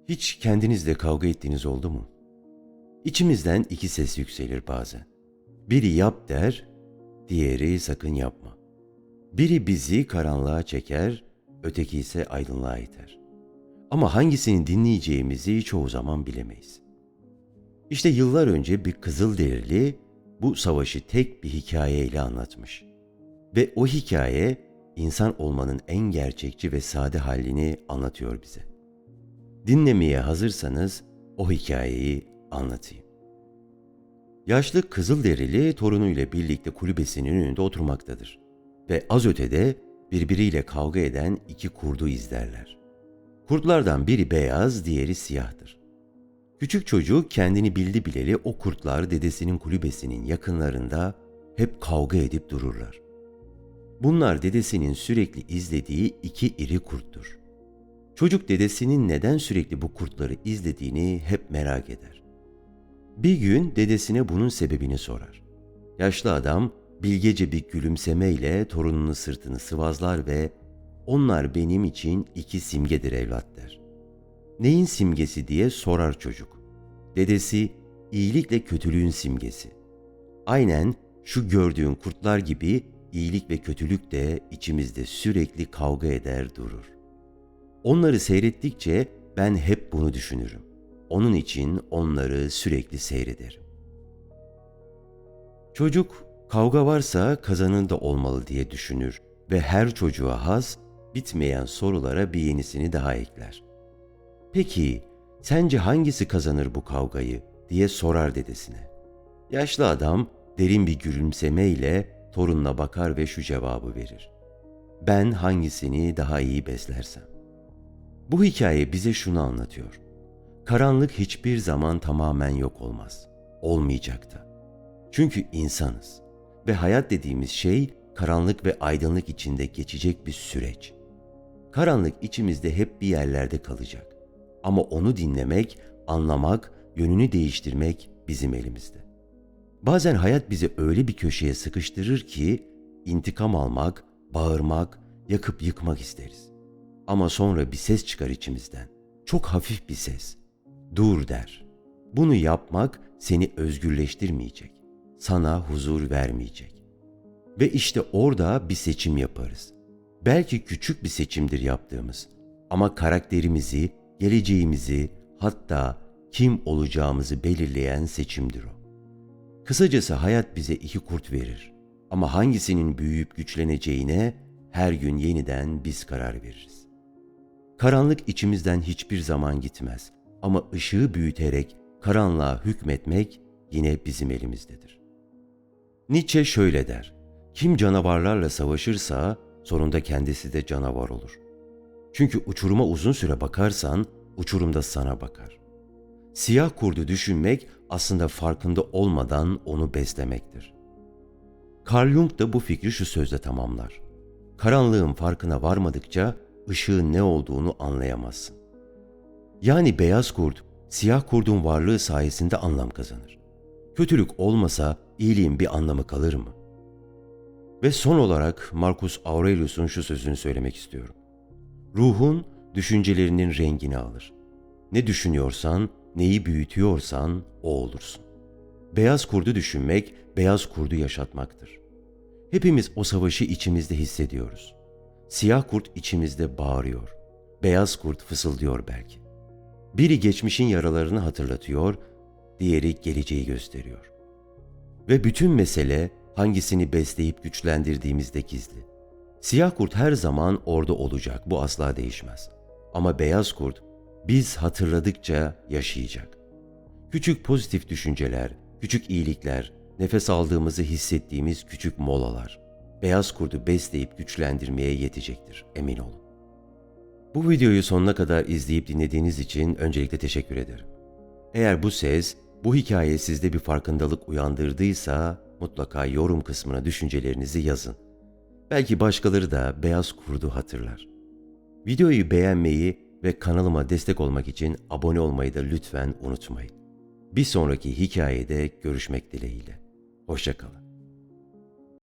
Hiç kendinizle kavga ettiğiniz oldu mu? İçimizden iki ses yükselir bazen. Biri yap der, diğeri sakın yapma. Biri bizi karanlığa çeker, öteki ise aydınlığa iter. Ama hangisini dinleyeceğimizi çoğu zaman bilemeyiz. İşte yıllar önce bir Kızılderili bu savaşı tek bir hikayeyle anlatmış. Ve o hikaye insan olmanın en gerçekçi ve sade halini anlatıyor bize. Dinlemeye hazırsanız o hikayeyi anlatayım. Yaşlı Kızılderili torunuyla birlikte kulübesinin önünde oturmaktadır. Ve az ötede birbiriyle kavga eden iki kurdu izlerler. Kurtlardan biri beyaz, diğeri siyahtır. Küçük çocuk kendini bildi bileli o kurtlar dedesinin kulübesinin yakınlarında hep kavga edip dururlar. Bunlar dedesinin sürekli izlediği iki iri kurttur. Çocuk dedesinin neden sürekli bu kurtları izlediğini hep merak eder. Bir gün dedesine bunun sebebini sorar. Yaşlı adam bilgece bir gülümsemeyle torununun sırtını sıvazlar ve "Onlar benim için iki simgedir evlat" der. "Neyin simgesi?" diye sorar çocuk. Dedesi, "İyilikle kötülüğün simgesi. Aynen şu gördüğün kurtlar gibi iyilik ve kötülük de içimizde sürekli kavga eder durur. Onları seyrettikçe ben hep bunu düşünürüm. Onun için onları sürekli seyrederim." Çocuk, kavga varsa kazanın da olmalı diye düşünür ve her çocuğa has, bitmeyen sorulara bir yenisini daha ekler. "Peki, sence hangisi kazanır bu kavgayı?" diye sorar dedesine. Yaşlı adam derin bir gülümsemeyle torununa bakar ve şu cevabı verir: "Ben hangisini daha iyi beslersem." Bu hikaye bize şunu anlatıyor: karanlık hiçbir zaman tamamen yok olmaz. Olmayacak da. Çünkü insanız ve hayat dediğimiz şey karanlık ve aydınlık içinde geçecek bir süreç. Karanlık içimizde hep bir yerlerde kalacak. Ama onu dinlemek, anlamak, yönünü değiştirmek bizim elimizde. Bazen hayat bizi öyle bir köşeye sıkıştırır ki intikam almak, bağırmak, yakıp yıkmak isteriz. Ama sonra bir ses çıkar içimizden. Çok hafif bir ses. "Dur" der. Bunu yapmak seni özgürleştirmeyecek. Sana huzur vermeyecek. Ve işte orada bir seçim yaparız. Belki küçük bir seçimdir yaptığımız. Ama karakterimizi, geleceğimizi, hatta kim olacağımızı belirleyen seçimdir o. Kısacası hayat bize iki kurt verir. Ama hangisinin büyüyüp güçleneceğine her gün yeniden biz karar veririz. Karanlık içimizden hiçbir zaman gitmez. Ama ışığı büyüterek karanlığa hükmetmek yine bizim elimizdedir. Nietzsche şöyle der: "Kim canavarlarla savaşırsa sonunda kendisi de canavar olur. Çünkü uçuruma uzun süre bakarsan uçurum da sana bakar." Siyah kurdu düşünmek aslında farkında olmadan onu beslemektir. Carl Jung da bu fikri şu sözle tamamlar: "Karanlığın farkına varmadıkça ışığın ne olduğunu anlayamazsın." Yani beyaz kurt, siyah kurdun varlığı sayesinde anlam kazanır. Kötülük olmasa iyiliğin bir anlamı kalır mı? Ve son olarak Marcus Aurelius'un şu sözünü söylemek istiyorum: "Ruhun düşüncelerinin rengini alır. Ne düşünüyorsan, neyi büyütüyorsan o olursun." Beyaz kurdu düşünmek, beyaz kurdu yaşatmaktır. Hepimiz o savaşı içimizde hissediyoruz. Siyah kurt içimizde bağırıyor. Beyaz kurt fısıldıyor belki. Biri geçmişin yaralarını hatırlatıyor, diğeri geleceği gösteriyor. Ve bütün mesele hangisini besleyip güçlendirdiğimizde gizli. Siyah kurt her zaman orada olacak, bu asla değişmez. Ama beyaz kurt biz hatırladıkça yaşayacak. Küçük pozitif düşünceler, küçük iyilikler, nefes aldığımızı hissettiğimiz küçük molalar beyaz kurdu besleyip güçlendirmeye yetecektir, emin olun. Bu videoyu sonuna kadar izleyip dinlediğiniz için öncelikle teşekkür ederim. Eğer bu ses, bu hikaye sizde bir farkındalık uyandırdıysa mutlaka yorum kısmına düşüncelerinizi yazın. Belki başkaları da beyaz kurdu hatırlar. Videoyu beğenmeyi ve kanalıma destek olmak için abone olmayı da lütfen unutmayın. Bir sonraki hikayede görüşmek dileğiyle. Hoşça kalın.